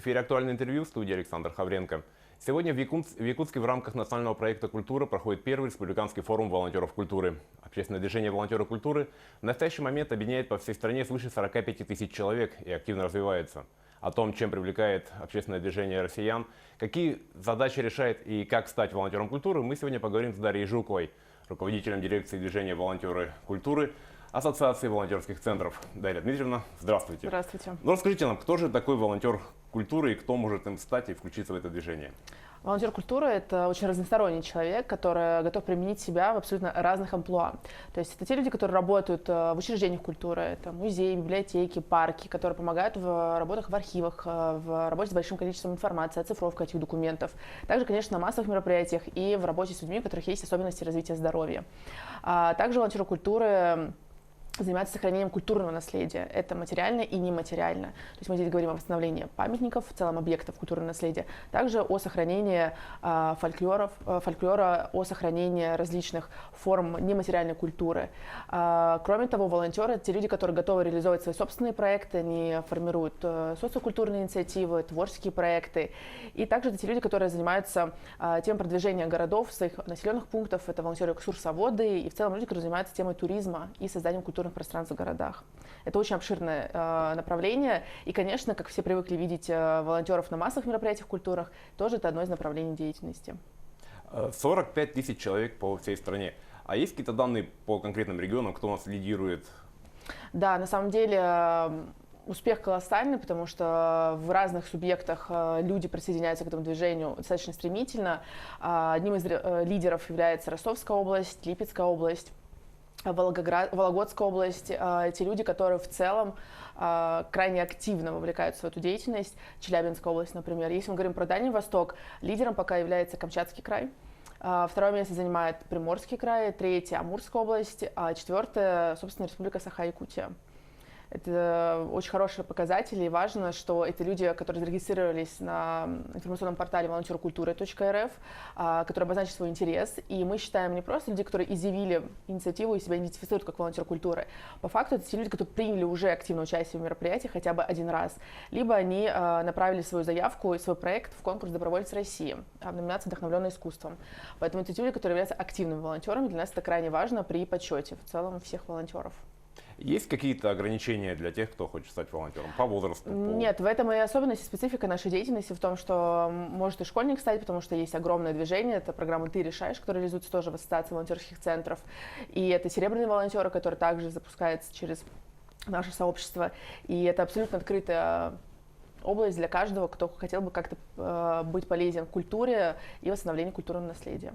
эфире «Актуальное интервью», в студии Александр Хавренко. Сегодня в Якутске в рамках национального проекта «Культура» проходит первый республиканский форум волонтеров культуры. Общественное движение «Волонтеры культуры» в настоящий момент объединяет по всей стране свыше 45 тысяч человек и активно развивается. О том, чем привлекает общественное движение россиян, какие задачи решает и как стать волонтером культуры, мы сегодня поговорим с Дарьей Жуковой, руководителем дирекции движения «Волонтеры культуры» Ассоциации волонтерских центров. Дарья Дмитриевна, здравствуйте. Здравствуйте. Ну, расскажите нам, кто же такой волонтер культуры и кто может им стать и включиться в это движение? Волонтер культуры – это очень разносторонний человек, который готов применить себя в абсолютно разных амплуа. То есть это те люди, которые работают в учреждениях культуры, это музеи, библиотеки, парки, которые помогают в работах в архивах, в работе с большим количеством информации, оцифровкой этих документов. Также, конечно, на массовых мероприятиях и в работе с людьми, у которых есть особенности развития здоровья. Также волонтеры культуры заниматься сохранением культурного наследия. Это материальное и нематериальное. То есть мы здесь говорим о восстановлении памятников, в целом объектов культурного наследия, также о сохранении фольклора, о сохранении различных форм нематериальной культуры. Кроме того, волонтеры – это те люди, которые готовы реализовывать свои собственные проекты, они формируют социокультурные инициативы, творческие проекты. И также это те люди, которые занимаются темой продвижения городов, своих населенных пунктов, это волонтеры-экскурсоводы и в целом люди, которые занимаются темой туризма и созданием культурных пространств в городах. Это очень обширное направление. И, конечно, как все привыкли видеть волонтеров на массовых мероприятиях культурах, тоже это одно из направлений деятельности. 45 тысяч человек по всей стране. А есть какие-то данные по конкретным регионам, кто у нас лидирует? Да, на самом деле успех колоссальный, потому что в разных субъектах люди присоединяются к этому движению достаточно стремительно. Одним из лидеров является Ростовская область, Липецкая область, Вологодская область, те люди, которые в целом крайне активно вовлекаются в эту деятельность. Челябинская область, например. Если мы говорим про Дальний Восток, лидером пока является Камчатский край. Второе место занимает Приморский край, третье – Амурская область, а четвертое, собственно, Республика Саха-Якутия. Это очень хорошие показатели, и важно, что это люди, которые зарегистрировались на информационном портале волонтеркультуры.рф, которые обозначили свой интерес. И мы считаем не просто люди, которые изъявили инициативу и себя идентифицируют как волонтер культуры. По факту это те люди, которые приняли уже активное участие в мероприятии хотя бы один раз. Либо они направили свою заявку и свой проект в конкурс «Добровольцы России» в номинации «Вдохновленное искусством». Поэтому это те люди, которые являются активными волонтерами. Для нас это крайне важно при подсчете в целом всех волонтеров. Есть какие-то ограничения для тех, кто хочет стать волонтером по возрасту? Нет, в этом и особенность, и специфика нашей деятельности в том, что может и школьник стать, потому что есть огромное движение, это программа «Ты решаешь», которая реализуется тоже в Ассоциации волонтерских центров, и это серебряные волонтеры, которые также запускаются через наше сообщество, и это абсолютно открытая область для каждого, кто хотел бы как-то быть полезен культуре и восстановлению культурного наследия.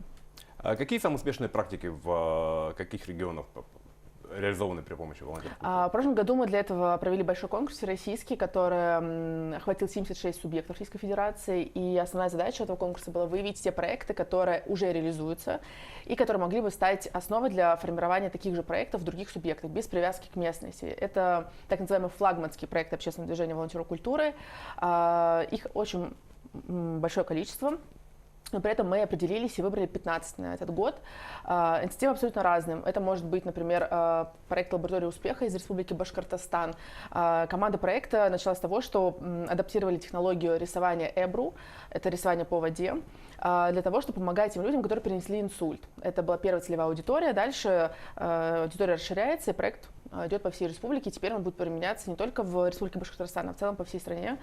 А какие самые успешные практики в каких регионах реализованы при помощи волонтеров? В прошлом году мы для этого провели большой конкурс российский, который охватил 76 субъектов Российской Федерации. И основная задача этого конкурса была выявить те проекты, которые уже реализуются и которые могли бы стать основой для формирования таких же проектов в других субъектах, без привязки к местности. Это так называемый флагманский проект общественного движения волонтеров культуры. Их очень большое количество. Но при этом мы определились и выбрали 15 на этот год. Инициативы абсолютно разные. Это может быть, например, проект «Лаборатория успеха» из Республики Башкортостан. Команда проекта начала с того, что адаптировали технологию рисования ЭБРУ, это рисование по воде, для того, чтобы помогать тем людям, которые перенесли инсульт. Это была первая целевая аудитория. Дальше аудитория расширяется, и проект идет по всей республике. Теперь он будет применяться не только в Республике Башкортостан, а в целом по всей стране,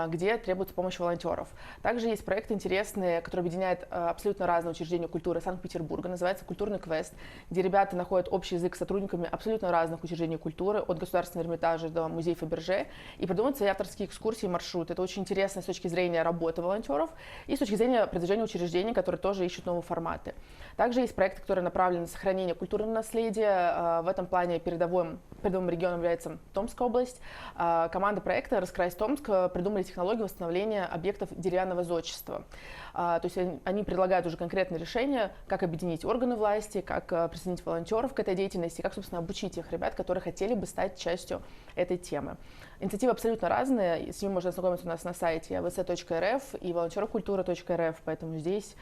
где требуется помощь волонтеров. Также есть проекты интересные, которые объединяют абсолютно разные учреждения культуры Санкт-Петербурга. Называется «Культурный квест», где ребята находят общий язык с сотрудниками абсолютно разных учреждений культуры, от Государственного Эрмитажа до музея Фаберже, и придумывают свои авторские экскурсии и маршруты. Это очень интересно с точки зрения работы волонтеров и с точки зрения продвижения учреждений, которые тоже ищут новые форматы. Также есть проекты, которые направлены на сохранение культурного наследия. В этом плане передовым регионом является Томская область. Команда проекта «Раскрась Томск» придумали технологию восстановления объектов деревянного зодчества. То есть они предлагают уже конкретные решения, как объединить органы власти, как присоединить волонтеров к этой деятельности, как, собственно, обучить тех ребят, которые хотели бы стать частью этой темы. Инициативы абсолютно разные, с ними можно ознакомиться у нас на сайте avc.rf и волонтеркультура.рф, поэтому здесь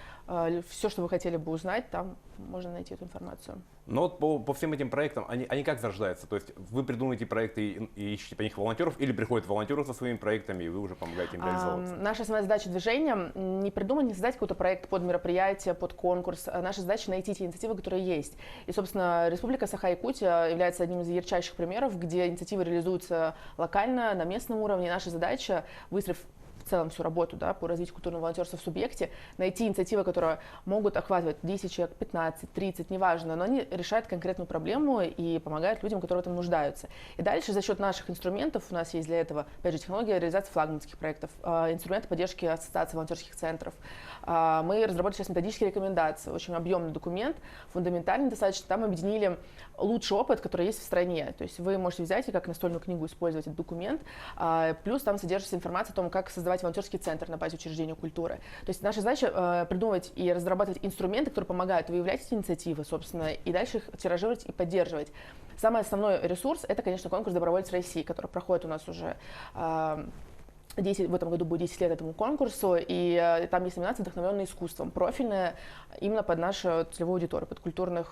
все, что вы хотели бы узнать, там можно найти эту информацию. Но вот по всем этим проектам, они как зарождаются? То есть вы придумываете проекты и ищете по них волонтеров, или приходят волонтеры со своими проектами, и вы уже помогаете им реализовываться? Наша основная задача движения не придумать, не создать какой-то проект под мероприятие, под конкурс. Наша задача найти те инициативы, которые есть. И, собственно, Республика Саха-Якутия является одним из ярчайших примеров, где инициативы реализуются локально, на местном уровне. И наша задача, выстроив в целом всю работу, да, по развитию культурного волонтерства в субъекте, найти инициативы, которые могут охватывать 10 человек, 15, 30, неважно, но они решают конкретную проблему и помогают людям, которые в этом нуждаются. И дальше за счет наших инструментов, у нас есть для этого, опять же, технология реализации флагманских проектов, инструменты поддержки ассоциаций волонтерских центров. Мы разработали сейчас методические рекомендации, очень объемный документ, фундаментальный достаточно, там объединили лучший опыт, который есть в стране. То есть вы можете взять и как настольную книгу использовать этот документ, плюс там содержится информация о том, как создавать волонтерский центр на базе учреждения культуры. То есть наша задача придумывать и разрабатывать инструменты, которые помогают выявлять эти инициативы, собственно, и дальше их тиражировать и поддерживать. Самый основной ресурс — это, конечно, конкурс «Добровольцы России», который проходит у нас уже 10, в этом году будет 10 лет этому конкурсу, и там есть номинация «Вдохновенное искусством», профильная именно под нашу целевую аудиторию, под культурные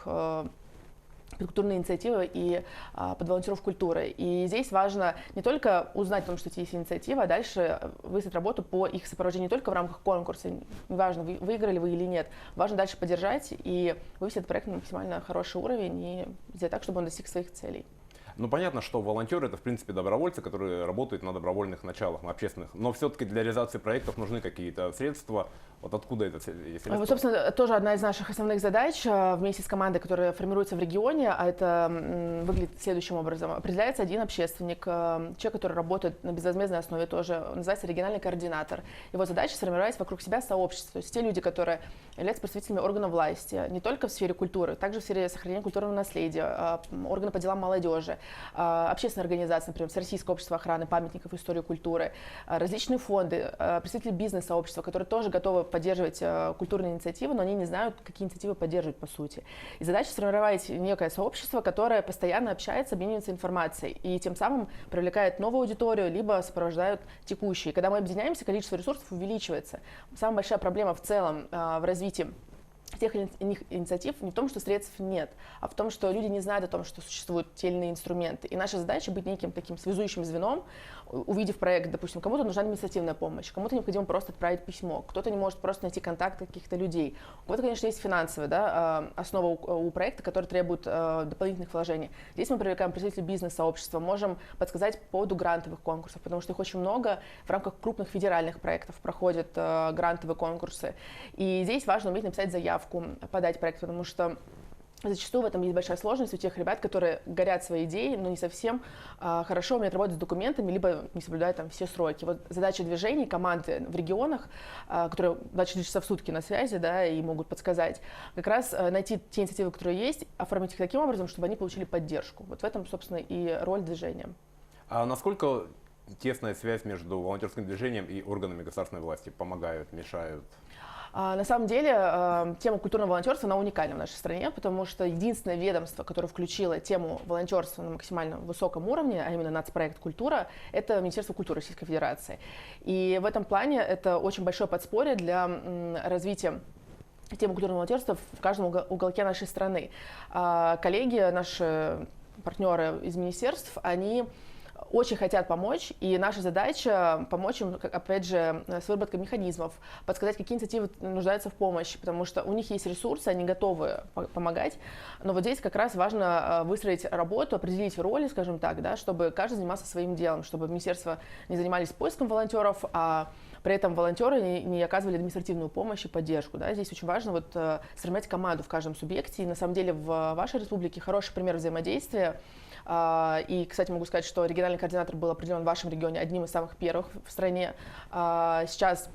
инициативы и под волонтеров культуры. И здесь важно не только узнать о том, что есть инициатива, а дальше выстроить работу по их сопровождению не только в рамках конкурса, неважно, выиграли вы или нет, важно дальше поддержать и вывести этот проект на максимально хороший уровень и сделать так, чтобы он достиг своих целей. Ну, понятно, что волонтеры — это, в принципе, добровольцы, которые работают на добровольных началах, на общественных. Но все-таки для реализации проектов нужны какие-то средства. Вот откуда это средства? Вот, собственно, тоже одна из наших основных задач вместе с командой, которая формируется в регионе, а это выглядит следующим образом. Определяется один общественник, человек, который работает на безвозмездной основе тоже, называется региональный координатор. Его задача — сформировать вокруг себя сообщество, то есть те люди, которые являются представителями органов власти, не только в сфере культуры, также в сфере сохранения культурного наследия, органы по делам молодежи, общественные организации, например, Всероссийское общество охраны памятников истории культуры, различные фонды, представители бизнес-сообщества, которые тоже готовы поддерживать культурные инициативы, но они не знают, какие инициативы поддерживать по сути. И задача сформировать некое сообщество, которое постоянно общается, обменивается информацией и тем самым привлекает новую аудиторию, либо сопровождают текущие. Когда мы объединяемся, количество ресурсов увеличивается. Самая большая проблема в целом в развитии тех или иных инициатив не в том, что средств нет, а в том, что люди не знают о том, что существуют те или иные инструменты. И наша задача — быть неким таким связующим звеном, увидев проект, допустим, кому-то нужна административная помощь, кому-то необходимо просто отправить письмо, кто-то не может просто найти контакт каких-то людей. У кого-то, конечно, есть финансовая основа у проекта, который требует дополнительных вложений. Здесь мы привлекаем представителей бизнес-сообщества, можем подсказать по поводу грантовых конкурсов, потому что их очень много. В рамках крупных федеральных проектов проходят грантовые конкурсы. И здесь важно уметь написать заявку, подать проект, потому что зачастую в этом есть большая сложность у тех ребят, которые горят своей идеей, но не совсем хорошо умеют работать с документами, либо не соблюдают там все сроки. Вот задача движений, команды в регионах, которые 24 часа в сутки на связи, да, и могут подсказать, как раз найти те инициативы, которые есть, оформить их таким образом, чтобы они получили поддержку. Вот в этом, собственно, и роль движения. А насколько тесная связь между волонтерским движением и органами государственной власти? Помогают, мешают? На самом деле тема культурного волонтерства, она уникальна в нашей стране, потому что единственное ведомство, которое включило тему волонтерства на максимально высоком уровне, а именно нацпроект «Культура», это Министерство культуры Российской Федерации. И в этом плане это очень большое подспорье для развития темы культурного волонтерства в каждом уголке нашей страны. Коллеги, наши партнеры из министерств, они очень хотят помочь, и наша задача помочь им, опять же, с выработкой механизмов, подсказать, какие инициативы нуждаются в помощи, потому что у них есть ресурсы, они готовы помогать, но вот здесь как раз важно выстроить работу, определить роли, скажем так, да, чтобы каждый занимался своим делом, чтобы министерства не занимались поиском волонтеров, а при этом волонтеры не оказывали административную помощь и поддержку. Да. Здесь очень важно вот сформировать команду в каждом субъекте, и на самом деле в вашей республике хороший пример взаимодействия. И, кстати, могу сказать, что региональный координатор был определен в вашем регионе одним из самых первых в стране. Сейчас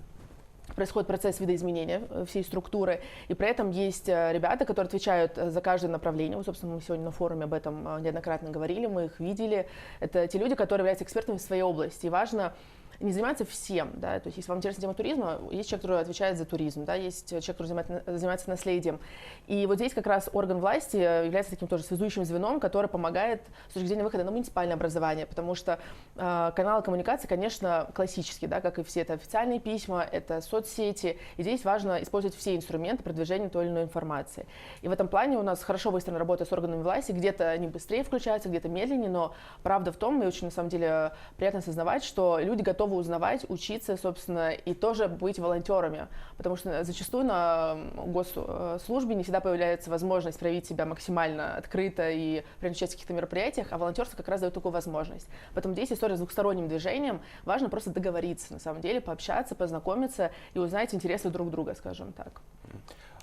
происходит процесс видоизменения всей структуры, и при этом есть ребята, которые отвечают за каждое направление. Вот, собственно, мы сегодня на форуме об этом неоднократно говорили, мы их видели. Это те люди, которые являются экспертами в своей области. И важно не занимается всем, да, то есть если вам интересна тема туризма, есть человек, который отвечает за туризм, да, есть человек, который занимается наследием. И вот здесь как раз орган власти является таким тоже связующим звеном, который помогает с точки зрения выхода на муниципальное образование, потому что каналы коммуникации, конечно, классические, да, как и все, это официальные письма, это соцсети, и здесь важно использовать все инструменты продвижения той или иной информации. И в этом плане у нас хорошо выстроена работа с органами власти, где-то они быстрее включаются, где-то медленнее, но правда в том, и очень на самом деле приятно осознавать, что люди готовы узнавать, учиться, собственно, и тоже быть волонтерами, потому что зачастую на госслужбе не всегда появляется возможность проявить себя максимально открыто и принять участие в каких-то мероприятиях, а волонтерство как раз дает такую возможность. Поэтому здесь история с двухсторонним движением, важно просто договориться, на самом деле, пообщаться, познакомиться и узнать интересы друг друга, скажем так.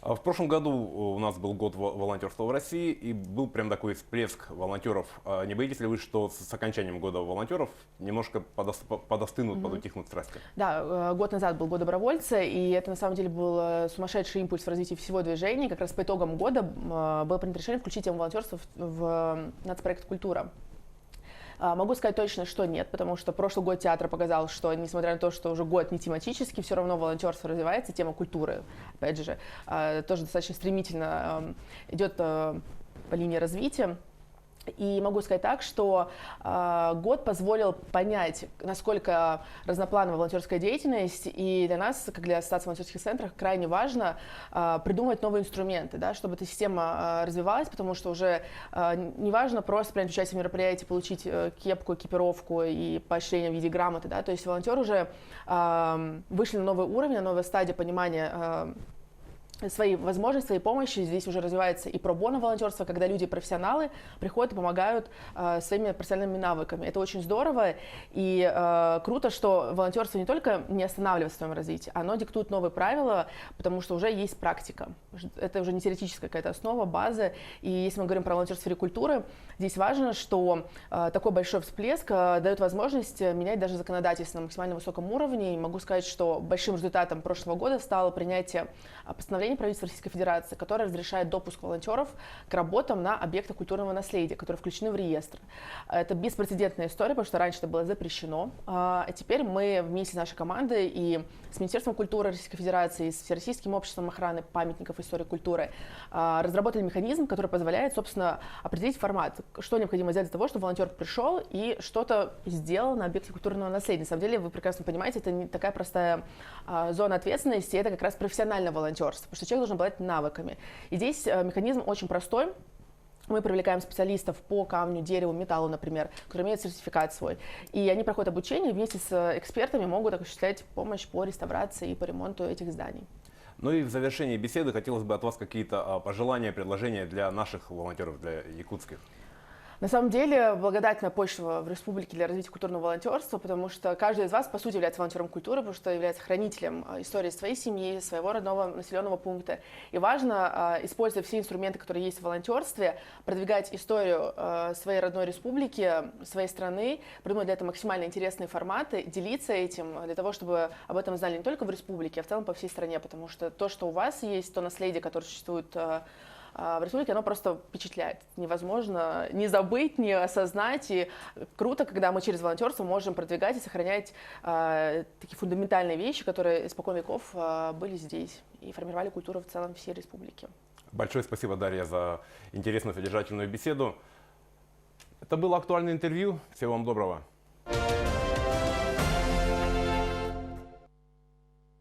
В прошлом году у нас был год волонтерства в России, и был прям такой всплеск волонтеров. Не боитесь ли вы, что с окончанием года волонтеров немножко подостынут, подутихнут страсти? Да, год назад был год добровольца, и это на самом деле был сумасшедший импульс в развитии всего движения. Как раз по итогам года было принято решение включить тему волонтерства в нацпроект «Культура». Могу сказать точно, что нет, потому что прошлый год театра показал, что несмотря на то, что уже год не тематический, все равно волонтерство развивается, тема культуры, опять же, тоже достаточно стремительно идет по линии развития. И могу сказать так, что год позволил понять, насколько разноплановая волонтерская деятельность, и для нас, как для Ассоциации волонтерских центров, крайне важно придумывать новые инструменты, да, чтобы эта система развивалась, потому что уже не важно просто принять участие в мероприятии, получить кепку, экипировку и поощрение в виде грамоты, да, то есть волонтеры уже вышли на новый уровень, на новую стадию понимания свои возможности, своей помощи. Здесь уже развивается и пробоно волонтерство, когда люди-профессионалы приходят и помогают своими профессиональными навыками. Это очень здорово, и круто, что волонтерство не только не останавливается в своем развитии, оно диктует новые правила, потому что уже есть практика. Это уже не теоретическая какая-то основа, база. И если мы говорим про волонтерство в сфере культуры, здесь важно, что такой большой всплеск дает возможность менять даже законодательство на максимально высоком уровне. И могу сказать, что большим результатом прошлого года стало принятие постановления правительства Российской Федерации, которое разрешает допуск волонтеров к работам на объектах культурного наследия, которые включены в реестр. Это беспрецедентная история, потому что раньше это было запрещено, а теперь мы вместе с нашей командой и с Министерством культуры Российской Федерации, и с Всероссийским обществом охраны памятников истории культуры разработали механизм, который позволяет, собственно, определить формат, что необходимо сделать для того, чтобы волонтер пришел и что-то сделал на объекте культурного наследия. На самом деле, вы прекрасно понимаете, это не такая простая зона ответственности, это как раз профессиональное волонтерство, потому что человек должен обладать навыками. И здесь механизм очень простой. Мы привлекаем специалистов по камню, дереву, металлу, например, которые имеют сертификат свой. И они проходят обучение и вместе с экспертами могут осуществлять помощь по реставрации и по ремонту этих зданий. Ну и в завершении беседы хотелось бы от вас какие-то пожелания, предложения для наших волонтеров, для якутских. На самом деле, благодатная почва в республике для развития культурного волонтерства, потому что каждый из вас, по сути, является волонтером культуры, потому что является хранителем истории своей семьи, своего родного населенного пункта. И важно, используя все инструменты, которые есть в волонтерстве, продвигать историю своей родной республики, своей страны, придумать для этого максимально интересные форматы, делиться этим, для того, чтобы об этом знали не только в республике, а в целом по всей стране, потому что то, что у вас есть, то наследие, которое существует в республике, оно просто впечатляет. Невозможно не забыть, не осознать. И круто, когда мы через волонтерство можем продвигать и сохранять такие фундаментальные вещи, которые испокон веков были здесь и формировали культуру в целом всей республики. Большое спасибо, Дарья, за интересную содержательную беседу. Это было актуальное интервью. Всего вам доброго.